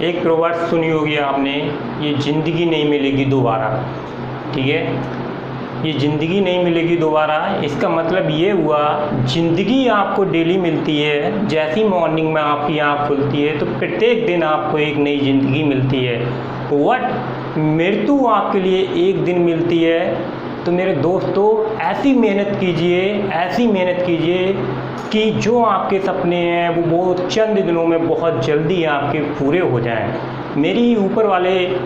एक प्रोवर्ब सुनी होगी आपने, ये ज़िंदगी नहीं मिलेगी दोबारा। ठीक है, ये ज़िंदगी नहीं मिलेगी दोबारा, इसका मतलब ये हुआ ज़िंदगी आपको डेली मिलती है। जैसी मॉर्निंग में आपकी आँख खुलती है तो प्रत्येक दिन आपको एक नई ज़िंदगी मिलती है। वट मृत्यु आपके लिए एक दिन मिलती है। तो मेरे दोस्तों, ऐसी मेहनत कीजिए, ऐसी मेहनत कीजिए कि जो आपके सपने हैं वो बहुत चंद दिनों में बहुत जल्दी आपके पूरे हो जाएं। मेरी ऊपर वाले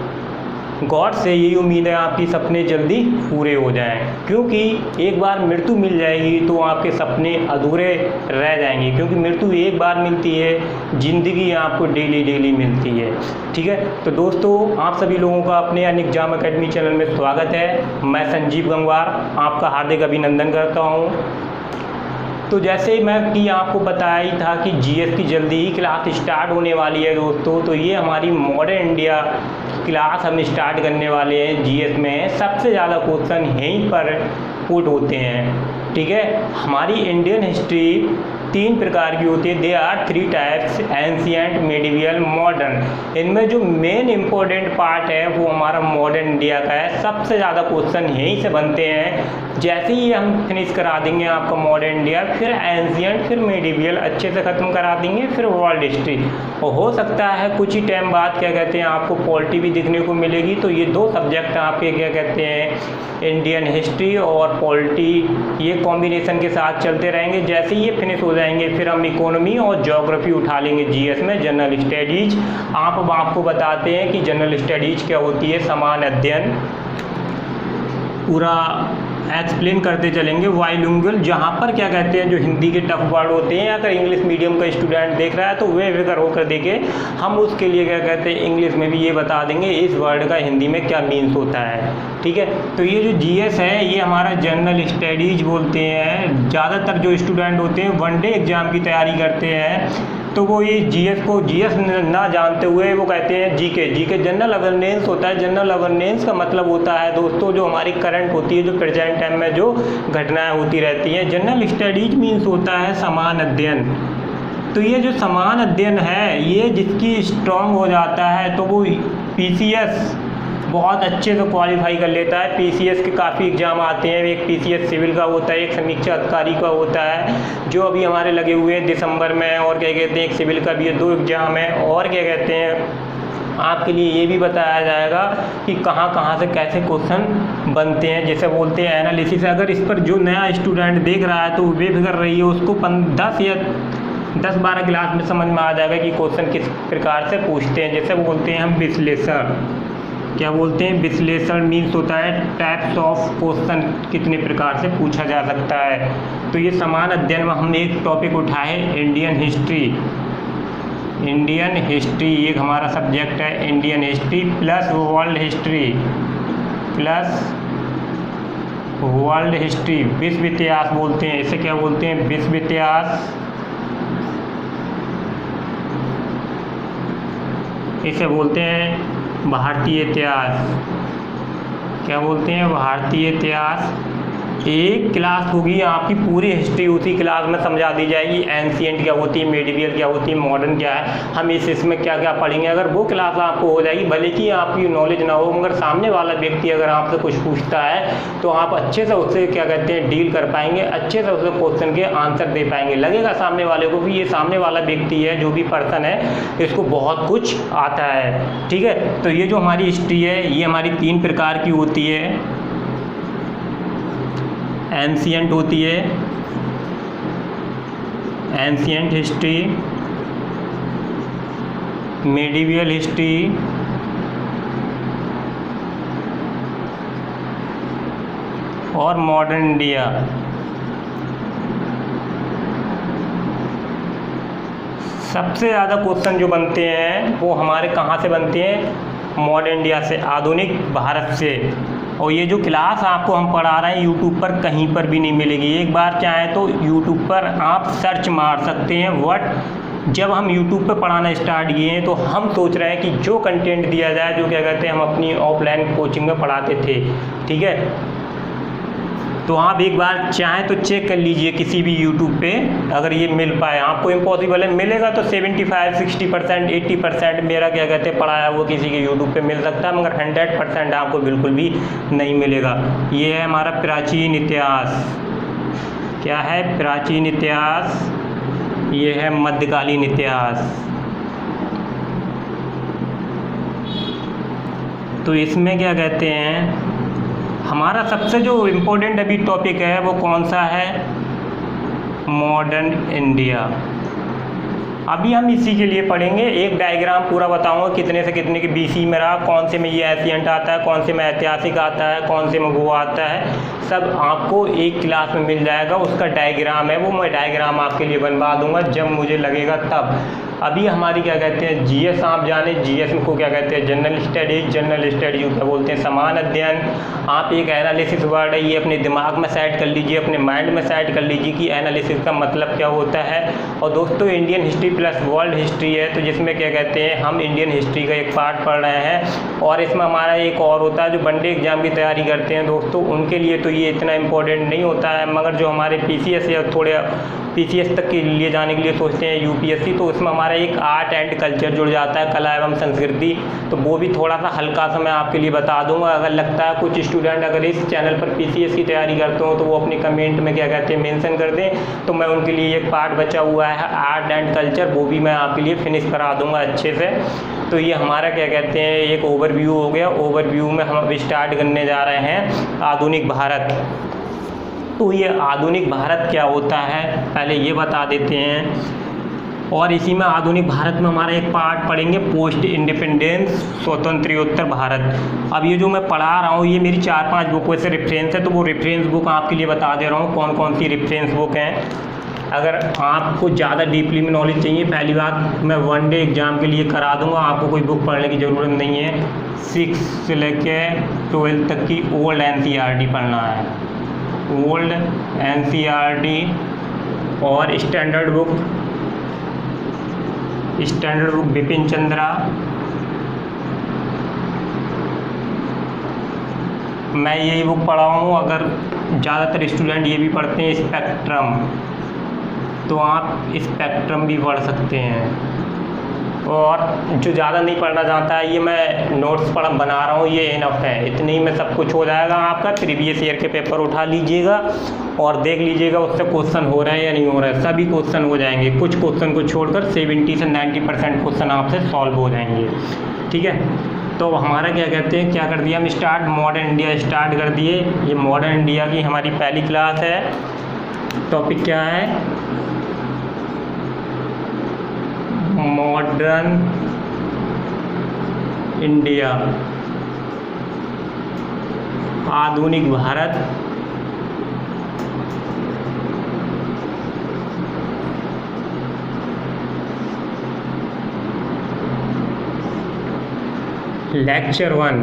गॉड से यही उम्मीद है आपके सपने जल्दी पूरे हो जाएं, क्योंकि एक बार मृत्यु मिल जाएगी तो आपके सपने अधूरे रह जाएंगे। क्योंकि मृत्यु एक बार मिलती है, ज़िंदगी आपको डेली डेली मिलती है। ठीक है, तो दोस्तों, आप सभी लोगों का अपने अनएग्जाम एकेडमी चैनल में स्वागत है। मैं संजीव गंगवार आपका हार्दिक अभिनंदन करता हूँ। तो जैसे मैं कि आपको बताया ही था कि जीएस की जल्दी ही क्लास स्टार्ट होने वाली है दोस्तों। तो ये हमारी मॉडर्न इंडिया क्लास हम स्टार्ट करने वाले हैं। जीएस में सबसे ज़्यादा क्वेश्चन यहीं पर पुट होते हैं। ठीक है, हमारी इंडियन हिस्ट्री 3 प्रकार की होती है। They are 3 types, ancient, medieval, modern. इनमें जो मेन इम्पोर्टेंट पार्ट है वो हमारा मॉडर्न इंडिया का है। सबसे ज़्यादा क्वेश्चन यहीं से बनते हैं। जैसे ही हम फिनिश करा देंगे आपका मॉडर्न इंडिया, फिर एंशिएंट, फिर मेडिवियल अच्छे से ख़त्म करा देंगे, फिर वर्ल्ड हिस्ट्री। और हो सकता है कुछ ही टाइम बाद क्या कहते हैं आपको पॉलिटी भी दिखने को मिलेगी। तो ये 2 सब्जेक्ट आपके क्या कहते हैं, इंडियन हिस्ट्री और पॉलिटी, ये कॉम्बिनेशन के साथ चलते रहेंगे। जैसे ही ये फिनिश हो जाएंगे फिर हम इकोनॉमी और ज्योग्राफी उठा लेंगे जीएस में, जनरल स्टडीज। अब आपको बताते हैं कि जनरल स्टडीज क्या होती है, समान अध्ययन, पूरा एक्सप्लेन करते चलेंगे। बाइलिंगुअल, जहाँ पर क्या कहते हैं जो हिंदी के टफ वर्ड होते हैं, अगर इंग्लिश मीडियम का स्टूडेंट देख रहा है तो वे फिक्र होकर देखे, हम उसके लिए क्या कहते हैं इंग्लिश में भी ये बता देंगे इस वर्ड का हिंदी में क्या मीन्स होता है। ठीक है, तो ये जो जीएस है ये हमारा जनरल स्टडीज बोलते हैं। ज़्यादातर जो स्टूडेंट होते हैं वनडे एग्ज़ाम की तैयारी करते हैं तो वो ये जीएस को जीएस ना जानते हुए वो कहते हैं जीके जनरल अवेयरनेस होता है। जनरल अवेयरनेस का मतलब होता है दोस्तों जो हमारी करंट होती है, जो प्रेजेंट टाइम में जो घटनाएं होती रहती हैं। जनरल स्टडीज मीन्स होता है समान अध्ययन। तो ये जो समान अध्ययन है ये जिसकी स्ट्रॉन्ग हो जाता है तो वो पीसीएस बहुत अच्छे से क्वालिफाई कर लेता है। पीसीएस के काफ़ी एग्जाम आते हैं। एक पीसीएस सिविल का होता है, एक समीक्षा अधिकारी का होता है जो अभी हमारे लगे हुए हैं दिसंबर में, और क्या कहते हैं एक सिविल का भी है, 2 एग्जाम है। और क्या कहते हैं आपके लिए ये भी बताया जाएगा कि कहाँ कहाँ से कैसे क्वेश्चन बनते हैं, जैसे बोलते हैं एनालिसिस। अगर इस पर जो नया स्टूडेंट देख रहा है तो वे फिक्र रही है उसको 10-12 क्लास में समझ में आ जाएगा कि क्वेश्चन किस प्रकार से पूछते हैं। जैसे बोलते हैं हम विश्लेषण, क्या बोलते हैं विश्लेषण मीन्स होता है टाइप्स ऑफ क्वेश्चन, कितने प्रकार से पूछा जा सकता है। तो ये समान अध्ययन में हमने एक टॉपिक उठाए इंडियन हिस्ट्री। इंडियन हिस्ट्री एक हमारा सब्जेक्ट है, Indian history plus world history, plus world history, विश्व इतिहास बोलते हैं। इसे क्या बोलते हैं, विश्व इतिहास। इसे बोलते हैं भारतीय इतिहास। क्या बोलते हैं, भारतीय इतिहास। एक क्लास होगी आपकी पूरी हिस्ट्री उसी क्लास में समझा दी जाएगी। एंशिएंट क्या होती है, मेडिवियल क्या होती है, मॉडर्न क्या है, हम इसमें क्या क्या पढ़ेंगे। अगर वो क्लास आपको हो जाएगी, भले कि आपकी नॉलेज ना हो, मगर सामने वाला व्यक्ति अगर आपसे कुछ पूछता है तो आप अच्छे से उससे क्या कहते हैं डील कर पाएंगे, अच्छे से उससे क्वेश्चन के आंसर दे पाएंगे। लगेगा सामने वाले को भी ये सामने वाला व्यक्ति है, जो भी पर्सन है, इसको बहुत कुछ आता है। ठीक है, तो ये जो हमारी हिस्ट्री है ये हमारी 3 प्रकार की होती है। एंशिएंट होती है एंशिएंट हिस्ट्री, मेडिवियल हिस्ट्री, और मॉडर्न इंडिया। सबसे ज़्यादा क्वेश्चन जो बनते हैं वो हमारे कहाँ से बनते हैं, मॉडर्न इंडिया से, आधुनिक भारत से। और ये जो क्लास आपको हम पढ़ा रहे हैं यूट्यूब पर कहीं पर भी नहीं मिलेगी। एक बार चाहें तो यूट्यूब पर आप सर्च मार सकते हैं। बट जब हम यूट्यूब पर पढ़ाना स्टार्ट किए हैं तो हम सोच रहे हैं कि जो कंटेंट दिया जाए, जो क्या कहते हैं हम अपनी ऑफलाइन कोचिंग में पढ़ाते थे, ठीक है, तो आप एक बार चाहें तो चेक कर लीजिए किसी भी यूट्यूब पे, अगर ये मिल पाए। आपको इम्पॉसिबल है, मिलेगा तो 75, 60%, 80% मेरा क्या कहते हैं पढ़ाया वो किसी के यूट्यूब पे मिल सकता है, मगर 100% आपको बिल्कुल भी नहीं मिलेगा। ये है हमारा प्राचीन इतिहास। क्या है? प्राचीन इतिहास। ये है मध्यकालीन इतिहास। तो इसमें क्या कहते हैं, हमारा सबसे जो इम्पोर्टेंट अभी टॉपिक है वो कौन सा है? Modern India. अभी हम इसी के लिए पढ़ेंगे। एक डायग्राम पूरा बताऊंगा कितने से कितने के BC में रहा, कौन से में ये एशियंट आता है, कौन से में ऐतिहासिक आता है, कौन से में वो आता है, सब आपको एक क्लास में मिल जाएगा। उसका डायग्राम है वो मैं डायग्राम आपके लिए बनवा दूंगा जब मुझे लगेगा तब। अभी हमारी क्या कहते हैं GS, आप जाने GS को क्या कहते हैं जनरल स्टडीज। जनरल स्टडीज को क्या बोलते हैं? समान अध्ययन। आप एक एनालिसिस वर्ड है, ये अपने दिमाग में सेट कर लीजिए, अपने माइंड में सेट कर लीजिए कि एनालिसिस का मतलब क्या होता है। और दोस्तों Indian history plus world history है, तो जिसमें क्या कहते हैं हम इंडियन हिस्ट्री का एक पार्ट पढ़ रहे हैं। और इसमें हमारा एक और होता है जो वनडे एग्जाम की तैयारी करते हैं दोस्तों, उनके लिए तो ये इतना इंपॉर्टेंट नहीं होता है, मगर जो हमारे PCS या थोड़े PCS तक के लिए जाने के लिए सोचते हैं UPSC, तो उसमें हमारा एक आर्ट एंड कल्चर जुड़ जाता है, कला एवं संस्कृति। तो वो भी थोड़ा सा हल्का सा मैं आपके लिए बता दूंगा। अगर लगता है कुछ स्टूडेंट अगर इस चैनल पर PCS की तैयारी करते हो तो वो अपने कमेंट में क्या कहते हैं मेंशन कर दें, तो मैं उनके लिए एक पार्ट बचा हुआ है आर्ट एंड कल्चर, वो भी मैं आपके लिए फिनिश करा दूंगा अच्छे से। तो ये हमारा क्या कहते हैं एक ओवरव्यू हो गया। ओवरव्यू में हम अब स्टार्ट करने जा रहे हैं आधुनिक भारत। तो ये आधुनिक भारत क्या होता है पहले ये बता देते हैं, और इसी में आधुनिक भारत में हमारा एक पार्ट पढ़ेंगे पोस्ट इंडिपेंडेंस, स्वतंत्रोत्तर भारत। अब ये जो मैं पढ़ा रहा हूँ ये मेरी 4-5 बुकों से रेफरेंस है, तो वो रेफरेंस बुक आपके लिए बता दे रहा हूँ कौन कौन सी रेफरेंस बुक हैं। अगर आपको ज़्यादा डीपली में नॉलेज चाहिए, पहली बात मैं वनडे एग्ज़ाम के लिए करा दूंगा, आपको कोई बुक पढ़ने की ज़रूरत नहीं है। 6 से लेके 12 तक की ओल्ड NCERT पढ़ना है, ओल्ड NCERT। और स्टैंडर्ड बुक बिपिन चंद्रा। मैं यही बुक पढ़ा हूँ। अगर ज़्यादातर स्टूडेंट ये भी पढ़ते हैं स्पेक्ट्रम, तो आप स्पेक्ट्रम भी पढ़ सकते हैं। और जो ज़्यादा नहीं पढ़ना चाहता है, ये मैं नोट्स बना रहा हूँ, ये इनफ है, इतने ही में सब कुछ हो जाएगा आपका। प्रीवियस ईयर के पेपर उठा लीजिएगा और देख लीजिएगा उससे क्वेश्चन हो रहे हैं या नहीं हो रहे हैं। सभी क्वेश्चन हो जाएंगे, कुछ क्वेश्चन को छोड़कर 70 से 90% क्वेश्चन आपसे सॉल्व हो जाएंगे। ठीक है, तो हमारा क्या कहते हैं क्या कर दिया हम स्टार्ट, मॉडर्न इंडिया स्टार्ट कर दिए। ये मॉडर्न इंडिया की हमारी पहली क्लास है। टॉपिक क्या है? मॉडर्न इंडिया, आधुनिक भारत। लेक्चर 1।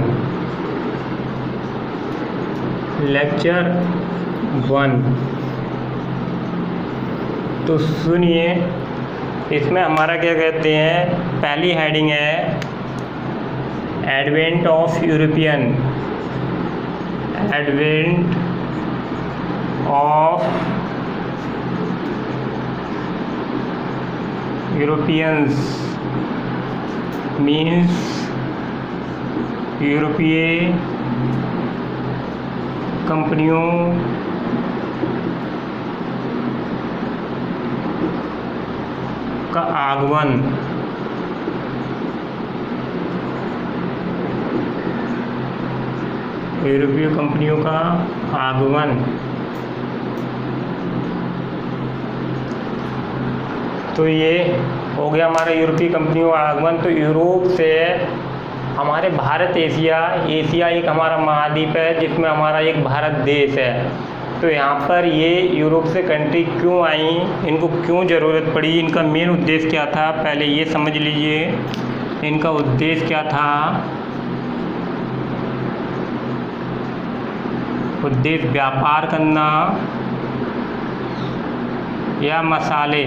तो सुनिए, इसमें हमारा क्या कहते हैं पहली हेडिंग है एडवेंट ऑफ यूरोपियंस। मीन्स यूरोपीय कंपनियों का आगमन। यूरोपीय कंपनियों का आगमन। तो ये हो गया हमारा यूरोपीय कंपनियों का आगमन। तो यूरोप से हमारे भारत, एशिया एक हमारा महाद्वीप है जिसमें हमारा एक भारत देश है। तो यहाँ पर ये यूरोप से कंट्री क्यों आई, इनको क्यों ज़रूरत पड़ी, इनका मेन उद्देश्य क्या था, पहले ये समझ लीजिए। इनका उद्देश्य क्या था? उद्देश्य व्यापार करना या मसाले।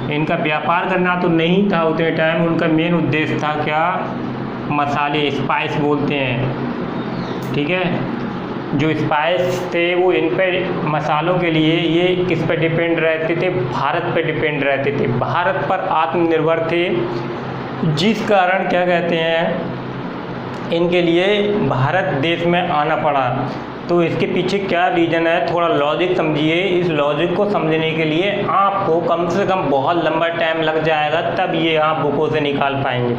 इनका व्यापार करना तो नहीं था उतने टाइम, उनका मेन उद्देश्य था क्या? मसाले, स्पाइस बोलते हैं। ठीक है, जो स्पाइस थे वो इन पे मसालों के लिए ये किस पे डिपेंड रहते थे, भारत पे डिपेंड रहते थे, भारत पर आत्मनिर्भर थे, जिस कारण क्या कहते हैं इनके लिए भारत देश में आना पड़ा। तो इसके पीछे क्या रीज़न है, थोड़ा लॉजिक समझिए। इस लॉजिक को समझने के लिए आपको कम से कम बहुत लंबा टाइम लग जाएगा, तब ये आप बुकों से निकाल पाएंगे,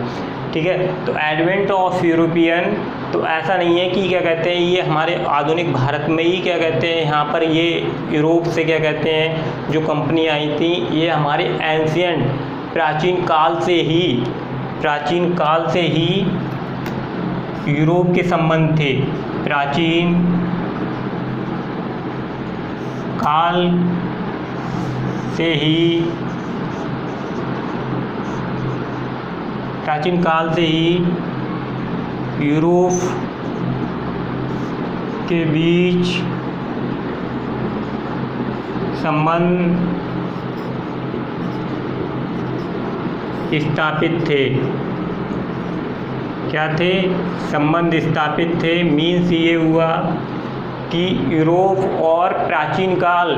ठीक है। तो एडवेंट ऑफ यूरोपियन, तो ऐसा नहीं है कि क्या कहते हैं ये हमारे आधुनिक भारत में ही क्या कहते हैं यहाँ पर ये यूरोप से क्या कहते हैं जो कंपनी आई थी, ये हमारे एंशियंट प्राचीन काल से ही यूरोप के संबंध थे। प्राचीन काल से ही यूरोप के बीच संबंध स्थापित थे। क्या थे? संबंध स्थापित थे। मीन्स ये हुआ कि यूरोप और प्राचीन काल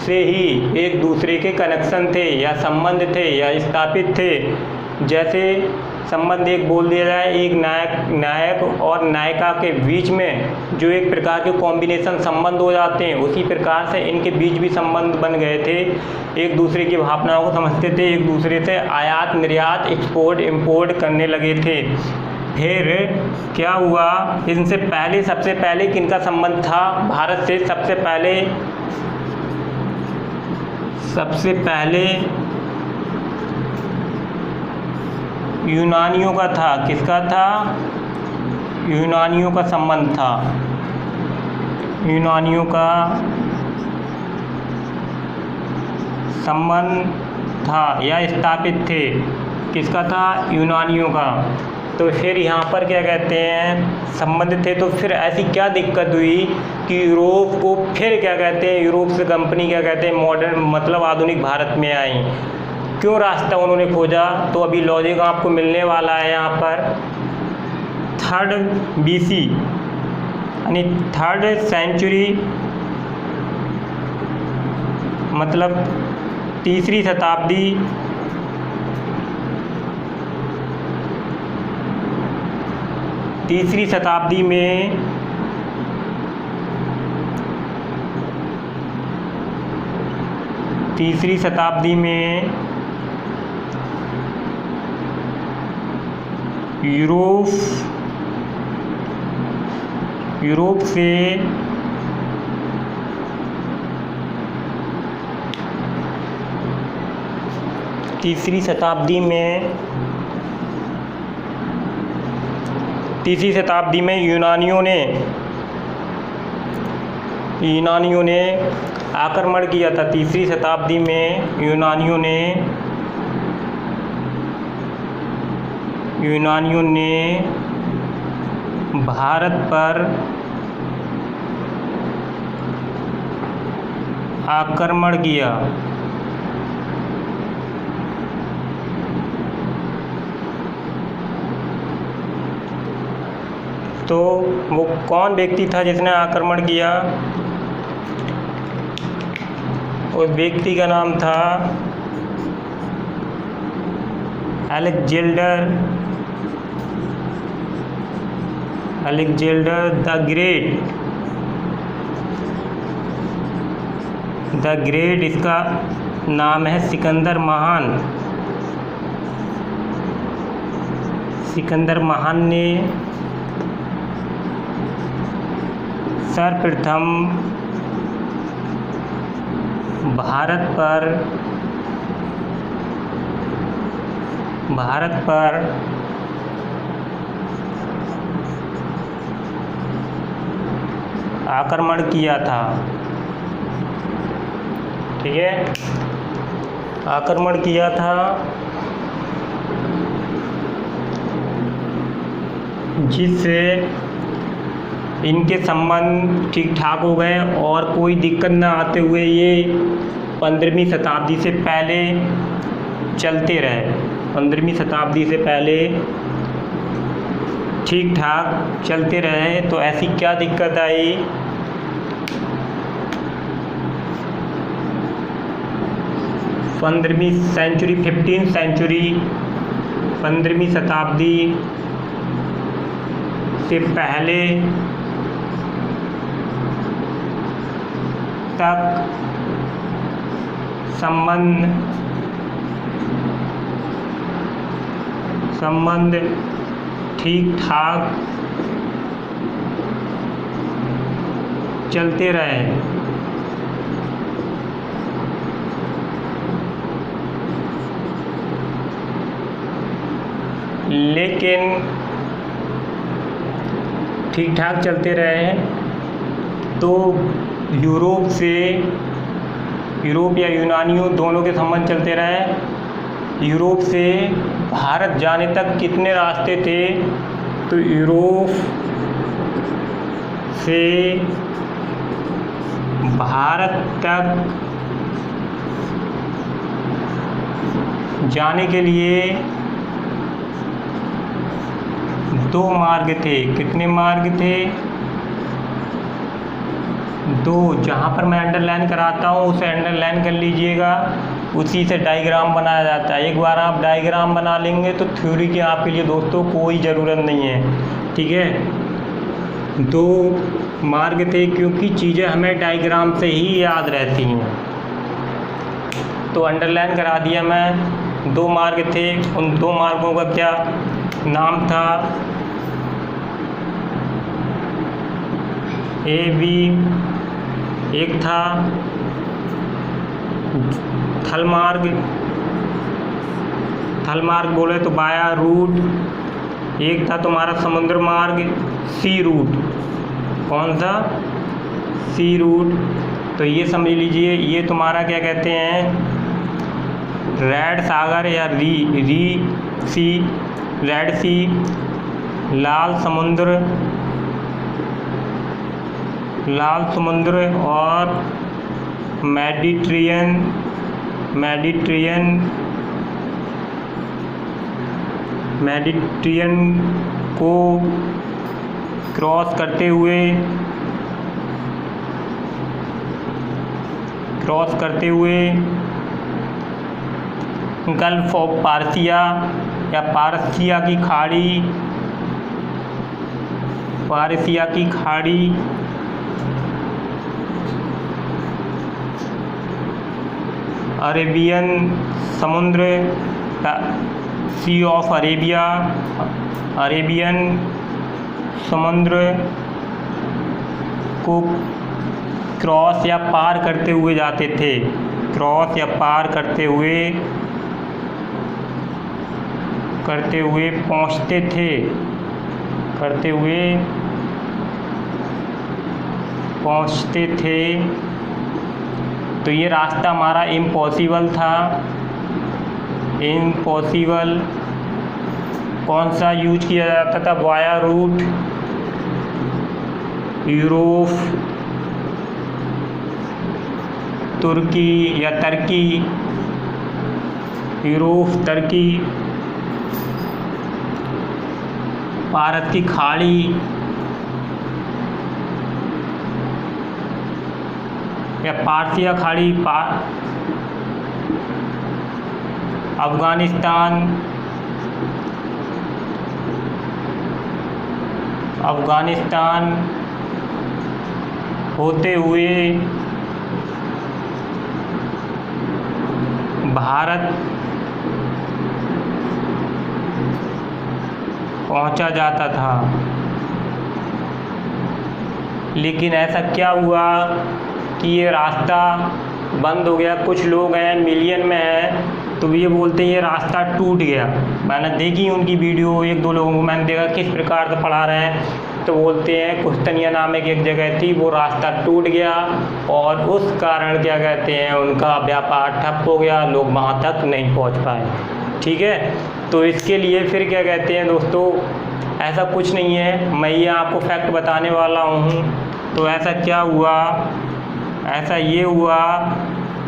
से ही एक दूसरे के कनेक्शन थे या संबंध थे या स्थापित थे। जैसे संबंध एक बोल दिया जाए, एक नायक और नायिका के बीच में जो एक प्रकार के कॉम्बिनेशन संबंध हो जाते हैं, उसी प्रकार से इनके बीच भी संबंध बन गए थे। एक दूसरे की भावनाओं को समझते थे, एक दूसरे से आयात निर्यात एक्सपोर्ट इंपोर्ट करने लगे थे। फिर क्या हुआ, इनसे पहले सबसे पहले किनका संबंध था भारत से? सबसे पहले यूनानियों का था। किसका था? यूनानियों का संबंध था। यूनानियों का संबंध था या स्थापित थे। किसका था? यूनानियों का। तो फिर यहाँ पर क्या कहते हैं संबंध थे। तो फिर ऐसी क्या दिक्कत हुई कि यूरोप को फिर क्या कहते हैं, यूरोप से कंपनी क्या कहते हैं मॉडर्न मतलब आधुनिक भारत में आई। क्यों रास्ता उन्होंने खोजा? तो अभी लॉजिक आपको मिलने वाला है यहाँ पर। 3rd BC यानी 3rd सेंचुरी मतलब तीसरी शताब्दी में यूरोप से तीसरी शताब्दी में यूनानियों ने आक्रमण किया था। तीसरी शताब्दी में यूनानियों ने भारत पर आक्रमण किया। तो वो कौन व्यक्ति था जिसने आक्रमण किया? उस व्यक्ति का नाम था अलेक्जेंडर द ग्रेट। इसका नाम है सिकंदर महान ने सर्वप्रथम भारत पर आक्रमण किया था। ठीक है, आक्रमण किया था, जिससे इनके संबंध ठीक ठाक हो गए और कोई दिक्कत न आते हुए ये 15वीं शताब्दी से पहले चलते रहे। 15वीं शताब्दी से पहले ठीक ठाक चलते रहे। तो ऐसी क्या दिक्कत आई 15वीं सेंचुरी 15th सेंचुरी 15वीं शताब्दी से पहले तक संबंध ठीक ठाक चलते रहे। लेकिन ठीक ठाक चलते रहे तो यूरोप या यूनानियों दोनों के संबंध चलते रहे। यूरोप से भारत जाने तक कितने रास्ते थे? तो यूरोप से भारत तक जाने के लिए 2 मार्ग थे। कितने मार्ग थे? 2। जहाँ पर मैं अंडरलाइन कराता हूँ उसे अंडरलाइन कर लीजिएगा, उसी से डायग्राम बनाया जाता है। एक बार आप डायग्राम बना लेंगे तो थ्योरी की आपके लिए दोस्तों कोई ज़रूरत नहीं है। ठीक है, 2 मार्ग थे क्योंकि चीज़ें हमें डायग्राम से ही याद रहती हैं, तो अंडरलाइन करा दिया मैं। 2 मार्ग थे, उन 2 मार्गों का क्या नाम था? एक था थल मार्ग बोले तो बाया रूट। एक था तुम्हारा समुद्र मार्ग, सी रूट। कौन सा? सी रूट। तो ये समझ लीजिए, ये तुम्हारा क्या कहते हैं, रेड सागर या रेड सी, लाल समुद्र और मेडिट्रेनियन को क्रॉस करते हुए गल्फ ऑफ पार्सिया या पारसिया की खाड़ी अरेबियन समुद्र, सी ऑफ अरेबियन समुद्र को क्रॉस या पार करते हुए जाते थे। क्रॉस या पार करते हुए पहुँचते थे। तो ये रास्ता हमारा इम्पॉसिबल था। कौन सा यूज किया जाता था? Via route. Europe, Turkey, Bharat की खाड़ी या पारसिया खाड़ी, अफगानिस्तान होते हुए भारत पहुंचा जाता था। लेकिन ऐसा क्या हुआ कि ये रास्ता बंद हो गया? कुछ लोग हैं, मिलियन में हैं, तो ये बोलते हैं ये रास्ता टूट गया। मैंने देखी उनकी वीडियो, 1-2 लोगों को मैंने देखा किस प्रकार से पढ़ा रहे हैं। तो बोलते हैं कुस्तनिया नाम की एक जगह थी, वो रास्ता टूट गया और उस कारण क्या कहते हैं, उनका व्यापार ठप हो गया, लोग वहाँ तक नहीं पहुँच पाए। ठीक है, तो इसके लिए फिर क्या कहते हैं दोस्तों, ऐसा कुछ नहीं है, मैं ये आपको फैक्ट बताने वाला हूँ। तो ऐसा क्या हुआ? ऐसा ये हुआ,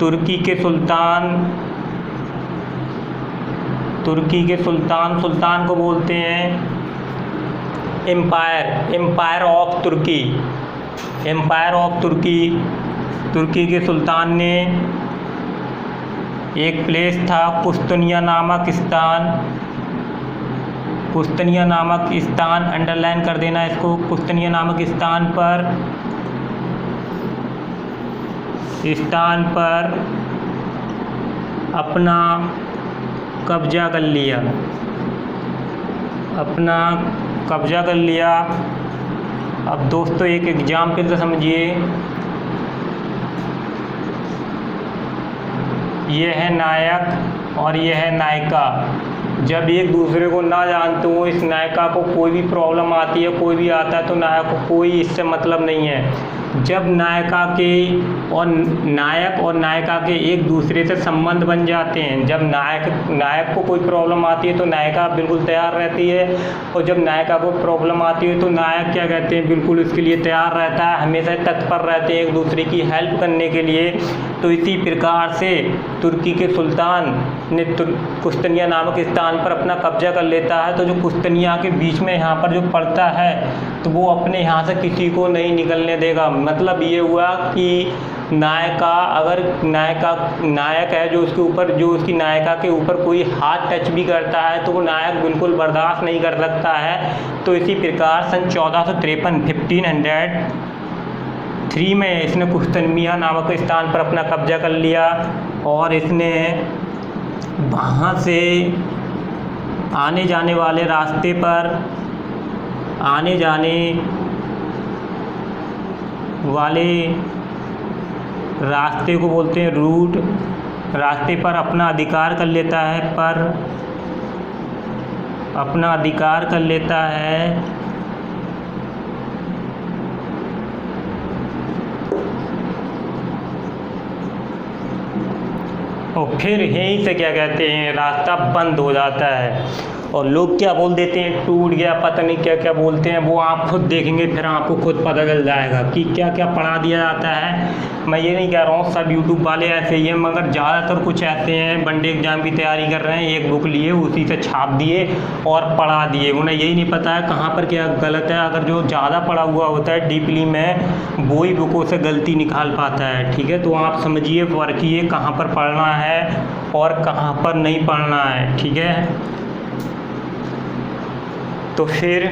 तुर्की के सुल्तान को बोलते हैं एम्पायर ऑफ तुर्की के सुल्तान ने एक प्लेस था कुस्तनिया नामक स्थान, कुस्तनिया नामक स्थान, अंडरलाइन कर देना इसको। कुस्तनिया नामक स्थान पर अपना कब्जा कर लिया, अपना कब्जा कर लिया। अब दोस्तों एक एग्जाम्पल से समझिए, ये है नायक और ये है नायिका। जब एक दूसरे को ना जानते हो, इस नायिका को कोई भी प्रॉब्लम आती है, कोई भी आता है, तो नायक को कोई इससे मतलब नहीं है। जब नायक और नायिका के एक दूसरे से संबंध बन जाते हैं, जब नायक को कोई प्रॉब्लम आती है तो नायिका बिल्कुल तैयार रहती है, और जब नायिका को प्रॉब्लम आती है तो नायक क्या कहते हैं, बिल्कुल उसके लिए तैयार रहता है, हमेशा तत्पर रहते हैं एक दूसरे की हेल्प करने के लिए। तो इसी प्रकार से तुर्की के सुल्तान ने कुस्तनिया नामक स्थान पर अपना कब्जा कर लेता है। तो जो कुस्तनिया के बीच में यहाँ पर जो पड़ता है, तो वो अपने यहाँ से किसी को नहीं निकलने देगा। मतलब ये हुआ कि नायिका, अगर नायक है जो उसके ऊपर, जो उसकी नायिका के ऊपर कोई हाथ टच भी करता है तो वो नायक बिल्कुल बर्दाश्त नहीं कर सकता है। तो इसी प्रकार सन 1453 1503 में इसने कुस्तनिया नामक स्थान पर अपना कब्जा कर लिया, और इसने वहाँ से आने जाने वाले रास्ते पर, आने जाने वाले रास्ते को बोलते हैं रूट, रास्ते पर अपना अधिकार कर लेता है, पर अपना अधिकार कर लेता है। और फिर यहीं से क्या कहते हैं, रास्ता बंद हो जाता है और लोग क्या बोल देते हैं, टूट गया, पता नहीं क्या क्या बोलते हैं। वो आप खुद देखेंगे, फिर आपको खुद पता चल जाएगा कि क्या क्या पढ़ा दिया जाता है। मैं ये नहीं कह रहा हूँ सब यूट्यूब वाले ऐसे ही हैं, मगर ज़्यादातर कुछ ऐसे हैं, वनडे एग्ज़ाम की तैयारी कर रहे हैं, एक बुक लिए, उसी से छाप दिए और पढ़ा दिए। उन्हें यही नहीं पता है कहाँ पर क्या गलत है। अगर जो ज़्यादा पढ़ा हुआ होता है डीपली में, वो ही बुकों से गलती निकाल पाता है। ठीक है, तो आप समझिए, परखिए कहाँ पर पढ़ना है और कहाँ पर नहीं पढ़ना है। ठीक है, तो फिर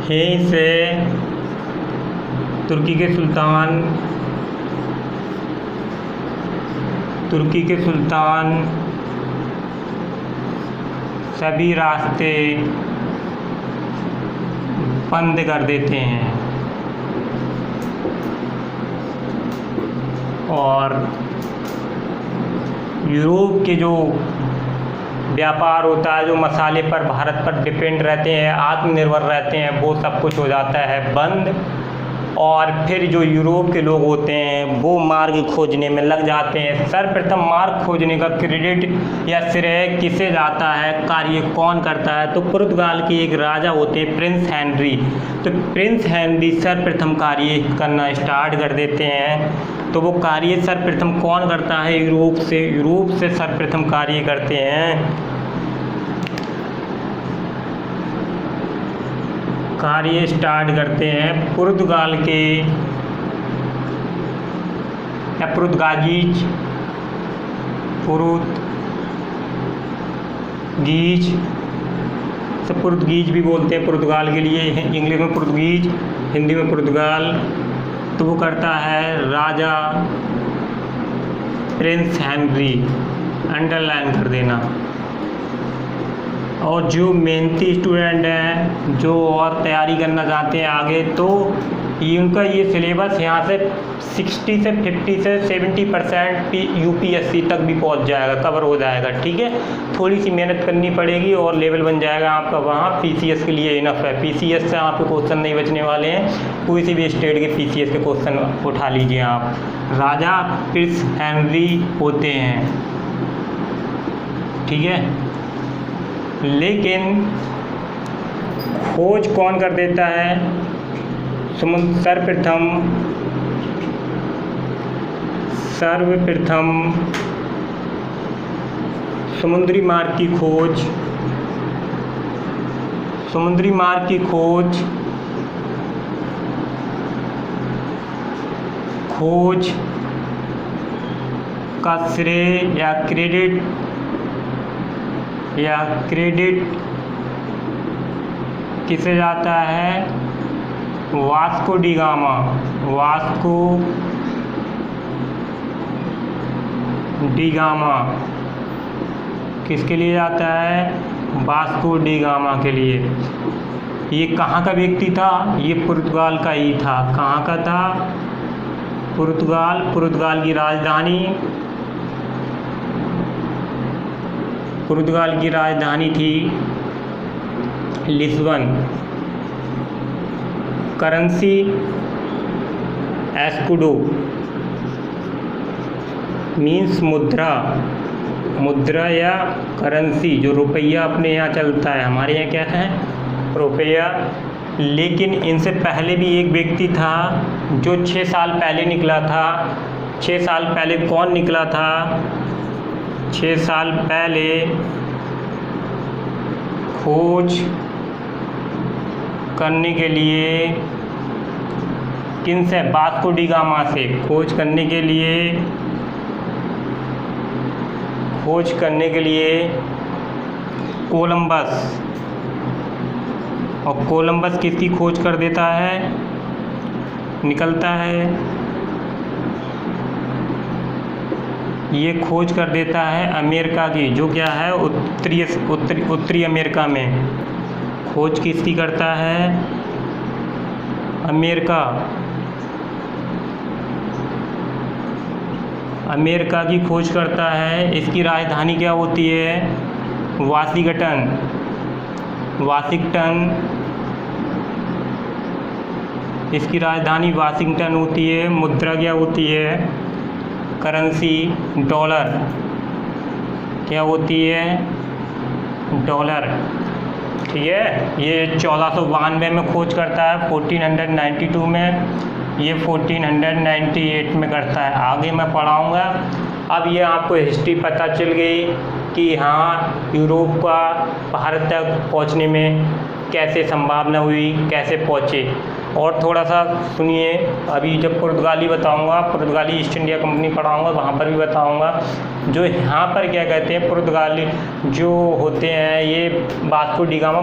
यहीं से तुर्की के सुल्तान सभी रास्ते बंद कर देते हैं और यूरोप के जो व्यापार होता है, जो मसाले पर भारत पर डिपेंड रहते हैं, आत्मनिर्भर रहते हैं, वो सब कुछ हो जाता है बंद। और फिर जो यूरोप के लोग होते हैं वो मार्ग खोजने में लग जाते हैं। सर्वप्रथम मार्ग खोजने का क्रेडिट या श्रेय किसे जाता है, कार्य कौन करता है, तो पुर्तगाल के एक राजा होते हैं प्रिंस हेनरी। तो प्रिंस हेनरी सर्वप्रथम कार्य करना स्टार्ट कर देते हैं। तो वो कार्य सर्वप्रथम कौन करता है, यूरोप से सर्वप्रथम कार्य करते हैं, कार्य स्टार्ट करते हैं पुर्तगाल के या पुर्तगालीज से, पुर्तगीज भी बोलते हैं पुर्तगाल के लिए, इंग्लिश में पुर्तगीज, हिंदी में पुर्तगाल। तो वो करता है राजा प्रिंस हेनरी, अंडरलाइन कर देना। और जो मेहनती स्टूडेंट हैं, जो और तैयारी करना चाहते हैं आगे, तो उनका ये सिलेबस यहाँ से 60 से 50 से 70% यूपीएससी तक भी पहुँच जाएगा, कवर हो जाएगा। ठीक है, थोड़ी सी मेहनत करनी पड़ेगी और लेवल बन जाएगा आपका वहाँ। पीसीएस के लिए इनफ है, पीसीएस से आपके क्वेश्चन नहीं बचने वाले हैं, कोई सी भी स्टेट के पीसीएस के क्वेश्चन उठा लीजिए आप। राजा प्रिंस हेनरी होते हैं, ठीक है। लेकिन खोज कौन कर देता है, सर्वप्रथम समुद्री मार्ग की खोज खोज का श्रेय या क्रेडिट किसे जाता है? Vasco D gamma. Vasco D gamma किसके लिए जाता है? वास्को डी गामा के लिए। ये कहाँ का व्यक्ति था? ये पुर्तगाल का ही था। कहाँ का था? पुर्तगाल की राजधानी थी लिस्बन। करेंसी एस्कुडो मीन्स मुद्रा या करेंसी, जो रुपया अपने यहाँ चलता है। हमारे यहाँ क्या है? रुपया। लेकिन इनसे पहले भी एक व्यक्ति था जो 6 साल पहले निकला था। 6 साल पहले कौन निकला था? 6 साल पहले खोज करने के लिए किन से? वास्को डी गामा से खोज करने के लिए कोलंबस। और कोलंबस किसकी खोज कर देता है? निकलता है, ये खोज कर देता है अमेरिका की, जो क्या है उत्तरी अमेरिका में। खोज किसकी करता है? अमेरिका की खोज करता है। इसकी राजधानी क्या होती है? वाशिंगटन। इसकी राजधानी वाशिंगटन होती है। मुद्रा क्या होती है? Currency dollar. क्या होती है? डॉलर। ठीक है। ये 1492 में खोज करता है, 1492 में। ये 1498 में करता है। आगे मैं पढ़ाऊँगा। अब ये आपको हिस्ट्री पता चल गई कि हाँ, यूरोप का भारत तक पहुँचने में कैसे संभावना हुई, कैसे पहुँचे। और थोड़ा सा सुनिए, अभी जब पुर्तगाली बताऊंगा, पुर्तगाली ईस्ट इंडिया कंपनी पढ़ाऊंगा, वहाँ पर भी बताऊंगा। जो यहाँ पर क्या कहते हैं, पुर्तगाली जो होते हैं, ये वास्को डी गामा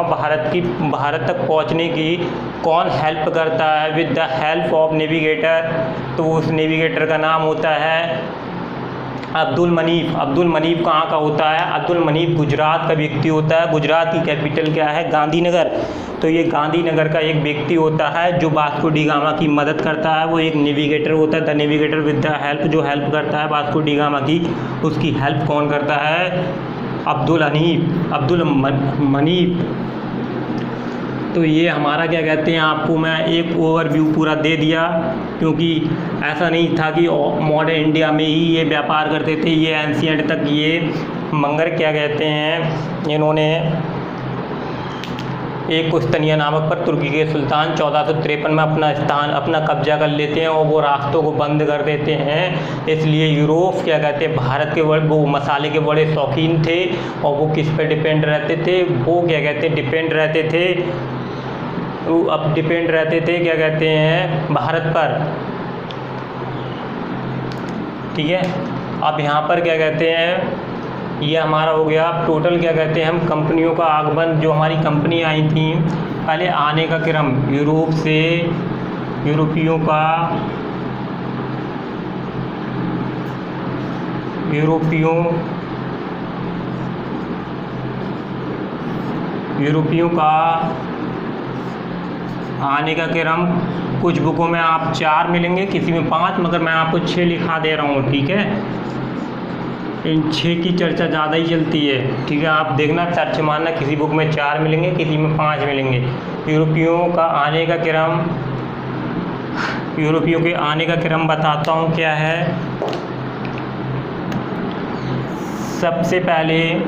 भारत तक पहुँचने की कौन हेल्प करता है? With the help of navigator. तो उस नेविगेटर का नाम होता है अब्दुल मनीफ कहाँ का होता है? अब्दुल मनीफ गुजरात का व्यक्ति होता है। गुजरात की कैपिटल क्या है? गांधीनगर। तो ये गांधीनगर का एक व्यक्ति होता है जो वास्को डी गामा की मदद करता है। वो एक नेविगेटर होता है। The navigator with the help, जो हेल्प करता है वास्को डी गामा की, उसकी हेल्प कौन करता है? अब्दुल मनीफ। तो ये हमारा क्या कहते हैं, आपको मैं एक ओवरव्यू पूरा दे दिया, क्योंकि ऐसा नहीं था कि मॉडर्न इंडिया में ही ये व्यापार करते थे। ये एंशिएंट तक ये मंगर क्या कहते हैं, इन्होंने एक कुस्तनिया नामक पर तुर्की के सुल्तान 1453 में अपना कब्जा कर लेते हैं और वो रास्तों को बंद कर देते हैं। इसलिए यूरोप क्या कहते हैं, भारत के वो मसाले के बड़े शौकीन थे और वो किस पे डिपेंड रहते थे? वो क्या कहते हैं, डिपेंड रहते थे क्या कहते हैं, भारत पर। ठीक है। अब यहाँ पर क्या कहते हैं, ये हमारा हो गया टोटल क्या कहते हैं, हम कंपनियों का आगमन, जो हमारी कंपनी आई थी पहले आने का क्रम, यूरोप से यूरोपियों का आने का क्रम। कुछ बुकों में आप 4 मिलेंगे, किसी में 5, मगर मैं आपको 6 लिखा दे रहा हूँ। ठीक है। इन 6 की चर्चा ज़्यादा ही चलती है। ठीक है। आप देखना, सर्च मारना, किसी बुक में 4 मिलेंगे, किसी में 5 मिलेंगे। यूरोपियों के आने का क्रम बताता हूँ क्या है। सबसे पहले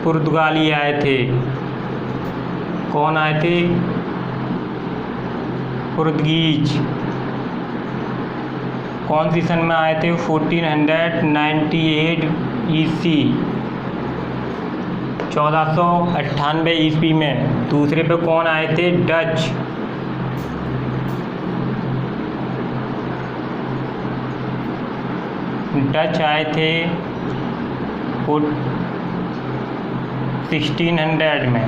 पुर्तगाली आए थे। कौन आए थे? पुर्तगीज। कौन सी सन में आए थे? 1498 ईस्वी, 1498 ईस्वी में। दूसरे पे कौन आए थे? डच आए थे 1600 में,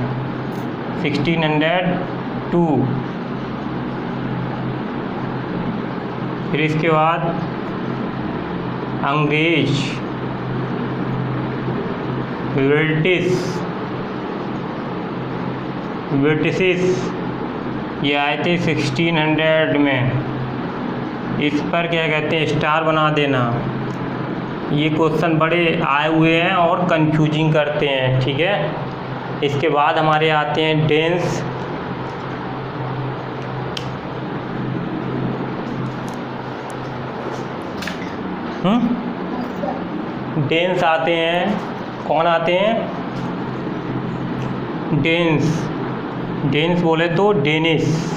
1602। फिर इसके बाद अंग्रेज ब्रिटिश ये आए थे 1600 में। इस पर क्या कहते हैं, स्टार बना देना। ये क्वेश्चन बड़े आए हुए हैं और कंफ्यूजिंग करते हैं, ठीक है। इसके बाद हमारे आते हैं डेन्स। डेन्स आते हैं, कौन आते हैं, डेन्स बोले तो डेनिस।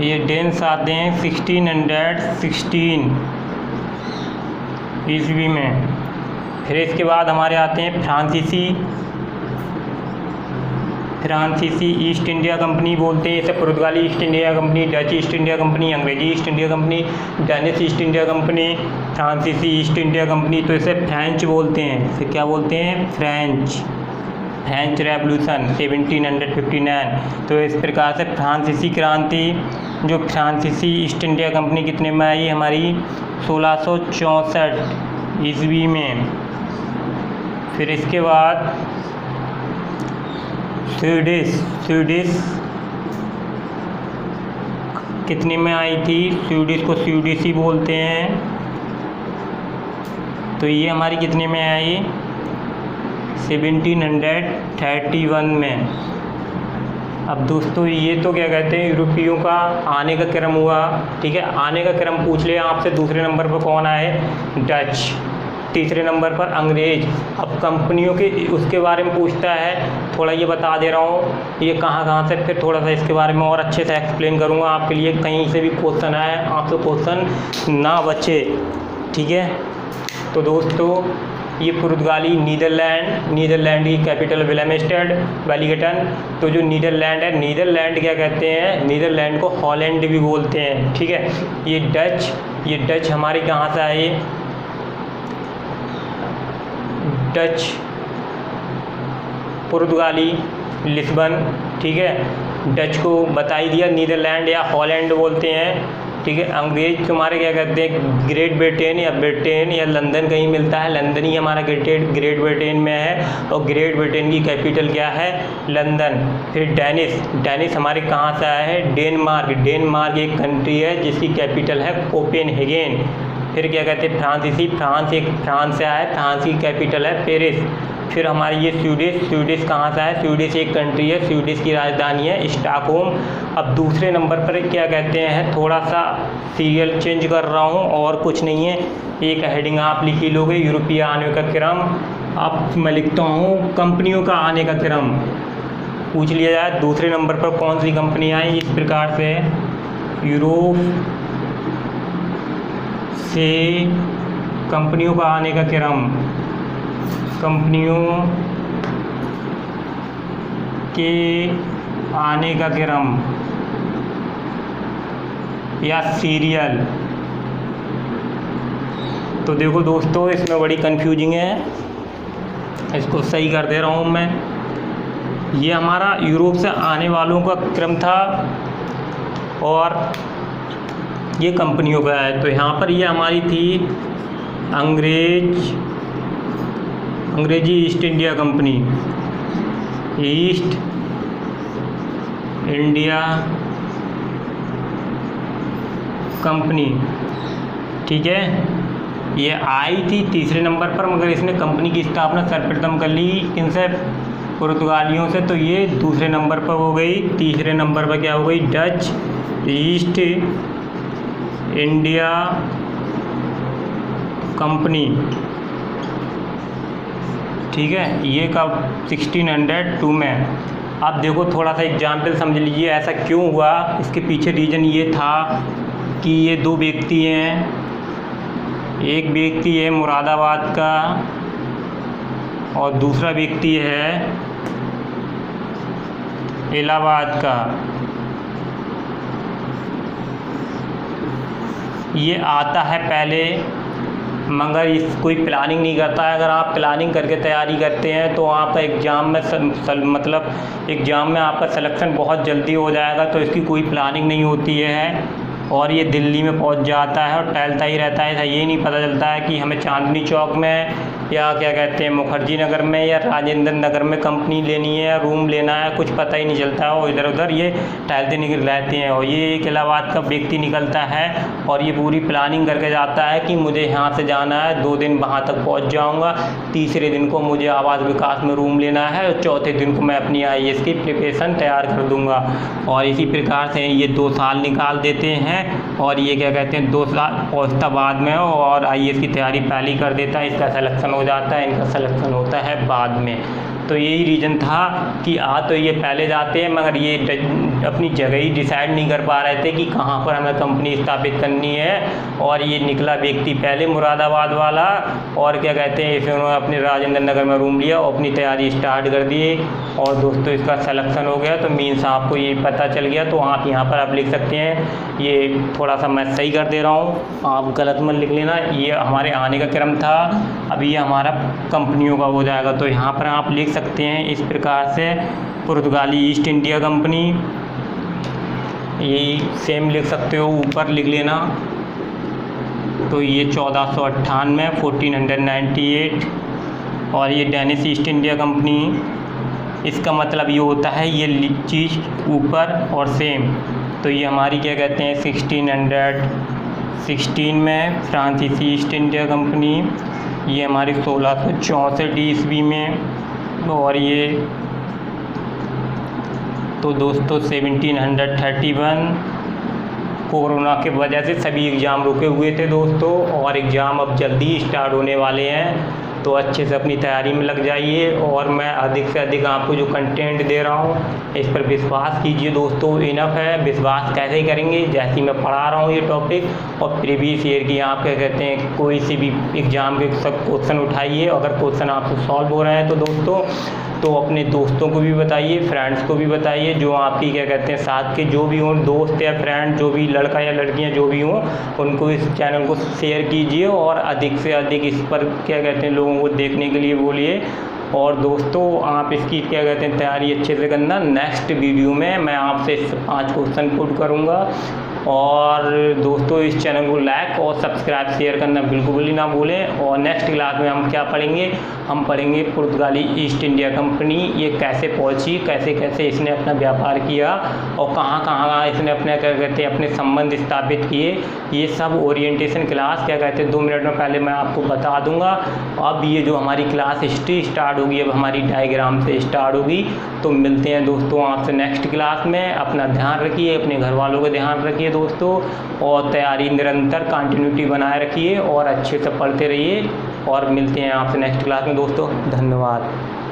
ये डेन्स आते हैं 1616 ईस्वी में। फिर इसके बाद हमारे आते हैं फ्रांसीसी ईस्ट इंडिया कंपनी बोलते हैं इसे। पुर्तगाली East India Company, Dutch East India Company, अंग्रेजी East India Company, Danish East India Company, फ्रांसीसी ईस्ट इंडिया कंपनी। तो इसे फ्रेंच बोलते हैं। इसे क्या बोलते हैं, फ्रेंच रेवोल्यूशन 1759। तो इस प्रकार से फ्रांसीसी क्रांति, जो फ्रांसीसी ईस्ट इंडिया कंपनी कितने में आई, हमारी 1664 ईस्वी में। फिर इसके बाद स्वीडिश कितने में आई थी, स्वीडिश को स्वीडिश ही बोलते हैं। तो ये हमारी कितने में आई, 1731 में। अब दोस्तों ये तो क्या कहते हैं, यूरोपियों का आने का क्रम हुआ, ठीक है। आने का क्रम पूछ लिया आपसे। दूसरे नंबर पर कौन आए, डच। तीसरे नंबर पर अंग्रेज। अब कंपनियों के उसके बारे में पूछता है, थोड़ा ये बता दे रहा हूँ ये कहाँ से, फिर थोड़ा सा इसके बारे में और अच्छे से एक्सप्लेन करूँगा आपके लिए, कहीं से भी क्वेश्चन आए आपसे क्वेश्चन ना बचे, ठीक है। तो दोस्तों ये पुर्तगाली नीदरलैंड की कैपिटल विलेमस्टेड, वेलिंगटन। तो जो नीदरलैंड है, नीदरलैंड क्या कहते हैं, नीदरलैंड को हॉलैंड भी बोलते हैं, ठीक है। ये डच हमारी कहाँ से आए, डच पुर्तगाली लिस्बन, ठीक है। डच को बता ही दिया, नीदरलैंड या हॉलैंड बोलते हैं, ठीक है। अंग्रेज तुम्हारे क्या कहते हैं, ग्रेट ब्रिटेन या लंदन कहीं मिलता है, लंदन ही हमारा ग्रेट ब्रिटेन में है, और ग्रेट ब्रिटेन की कैपिटल क्या है, लंदन। फिर डेनिश हमारे कहाँ से आया है, डेनमार्क एक कंट्री है जिसकी कैपिटल है कोपेनहेगन। फिर क्या कहते हैं, फ्रांस से आया है, फ्रांस की कैपिटल है पेरिस। फिर हमारी ये स्वीडिश कहाँ से है, स्वीडिश एक कंट्री है, स्वीडिश की राजधानी है स्टॉकहोम। अब दूसरे नंबर पर क्या कहते हैं, थोड़ा सा सीरियल चेंज कर रहा हूँ और कुछ नहीं है, एक हेडिंग आप लिख ही लोगे, यूरोपीय आने का क्रम। अब मैं लिखता हूँ कंपनियों का आने का क्रम। पूछ लिया जाए दूसरे नंबर पर कौन सी कंपनी आई, इस प्रकार से यूरोप से कंपनियों का आने का क्रम, कंपनियों के आने का क्रम या सीरियल। तो देखो दोस्तों इसमें बड़ी कंफ्यूजिंग है, इसको सही कर दे रहा हूँ मैं। ये हमारा यूरोप से आने वालों का क्रम था और ये कंपनियों का है। तो यहाँ पर ये हमारी थी अंग्रेजी East India company, east India company, ठीक है। ये आई थी तीसरे नंबर पर, मगर इसने कंपनी की स्थापना सर्वप्रथम कर ली किनसे, पुर्तगालियों से। तो ये दूसरे नंबर पर हो गई। तीसरे नंबर पर क्या हो गई, डच ईस्ट इंडिया कंपनी, ठीक है। ये कब, 1602 में। अब देखो थोड़ा सा एग्जाम्पल समझ लीजिए ऐसा क्यों हुआ। इसके पीछे रीज़न ये था कि ये दो व्यक्ति हैं, एक व्यक्ति है मुरादाबाद का और दूसरा व्यक्ति है इलाहाबाद का। ये आता है पहले, मगर इस कोई प्लानिंग नहीं करता है। अगर आप प्लानिंग करके तैयारी करते हैं तो आपका एग्ज़ाम में मतलब एग्ज़ाम में आपका सिलेक्शन बहुत जल्दी हो जाएगा। तो इसकी कोई प्लानिंग नहीं होती है और ये दिल्ली में पहुंच जाता है और टहलता ही रहता है। ये नहीं पता चलता है कि हमें चांदनी चौक में या क्या कहते हैं मुखर्जी नगर में या राजेंद्र नगर में कंपनी लेनी है या रूम लेना है, कुछ पता ही नहीं चलता है। और इधर उधर ये टहलते निकल रहते हैं। और ये एक इलाहाबाद का व्यक्ति निकलता है और ये पूरी प्लानिंग करके जाता है कि मुझे यहाँ से जाना है, 2 दिन वहाँ तक पहुँच जाऊँगा, तीसरे दिन को मुझे आवास विकास में रूम लेना है और चौथे दिन को मैं अपनी IAS की प्रिपरेशन तैयार कर दूँगा। और इसी प्रकार से ये 2 साल निकाल देते हैं और ये क्या कहते हैं 2 साल पहुँचता बाद में और IAS की तैयारी पहले ही कर देता है। इसका सिलेक्शन हो जाता है, इनका सिलेक्शन होता है बाद में। तो यही रीज़न था कि तो ये पहले जाते हैं मगर ये अपनी जगह ही डिसाइड नहीं कर पा रहे थे कि कहाँ पर हमें कंपनी स्थापित करनी है। और ये निकला व्यक्ति पहले मुरादाबाद वाला और क्या कहते हैं इसे उन्होंने अपने राजेंद्र नगर में रूम लिया और अपनी तैयारी स्टार्ट कर दी और दोस्तों इसका सिलेक्शन हो गया। तो मीन्स आपको ये पता चल गया। तो आप यहाँ पर आप लिख सकते हैं, ये थोड़ा सा मैं सही कर दे रहा हूँ, आप गलत मत लिख लेना। ये हमारे आने का क्रम था, अभी ये हमारा कंपनियों का हो जाएगा। तो यहाँ पर आप लिख सकते हैं इस प्रकार से, पुर्तगाली ईस्ट इंडिया कंपनी, यही सेम लिख सकते हो, ऊपर लिख लेना। तो ये 1498 1498 और ये डेनिश ईस्ट इंडिया कंपनी, इसका मतलब ये होता है ये चीज़ ऊपर और सेम। तो ये हमारी क्या कहते हैं 1616 में फ्रांसीसी ईस्ट इंडिया कंपनी, ये हमारी 1664 ईस्वी में। और ये तो दोस्तों 1731 कोरोना के वजह से सभी एग्ज़ाम रुके हुए थे दोस्तों, और एग्ज़ाम अब जल्दी स्टार्ट होने वाले हैं। तो अच्छे से अपनी तैयारी में लग जाइए और मैं अधिक से अधिक आपको जो कंटेंट दे रहा हूँ इस पर विश्वास कीजिए दोस्तों। इनफ है, विश्वास कैसे करेंगे, जैसे मैं पढ़ा रहा हूँ ये टॉपिक और प्रीवियस ईयर की आप क्या कहते हैं कोई सी भी एग्ज़ाम के सब क्वेश्चन उठाइए। अगर क्वेश्चन आपसे सॉल्व हो रहे हैं तो दोस्तों तो अपने दोस्तों को भी बताइए, फ्रेंड्स को भी बताइए, जो आपकी क्या कहते हैं साथ के जो भी हों दोस्त या फ्रेंड, जो भी लड़का या लड़कियां जो भी हों, उनको इस चैनल को शेयर कीजिए और अधिक से अधिक इस पर क्या कहते हैं लोगों को देखने के लिए बोलिए। और दोस्तों आप इसकी क्या कहते हैं तैयारी अच्छे से करना। नेक्स्ट वीडियो में मैं आपसे 5 क्वेश्चन पुट करूँगा। और दोस्तों इस चैनल को लाइक और सब्सक्राइब शेयर करना बिल्कुल भी ना भूलें। और नेक्स्ट क्लास में हम क्या पढ़ेंगे, हम पढ़ेंगे पुर्तगाली ईस्ट इंडिया कंपनी, ये कैसे पहुंची, कैसे कैसे इसने अपना व्यापार किया और कहाँ कहाँ इसने अपने क्या कहते हैं अपने संबंध स्थापित किए। ये सब ओरिएंटेशन क्लास क्या कहते हैं 2 मिनट में पहले मैं आपको बता दूंगा। अब ये जो हमारी क्लास हिस्ट्री स्टार्ट होगी, अब हमारी डायग्राम से स्टार्ट होगी। तो मिलते हैं दोस्तों आपसे नेक्स्ट क्लास में। अपना ध्यान रखिए, अपने घर वालों का ध्यान रखिए दोस्तों, और तैयारी निरंतर कंटिन्यूटी बनाए रखिए और अच्छे से पढ़ते रहिए। और मिलते हैं आपसे नेक्स्ट क्लास में दोस्तों। धन्यवाद।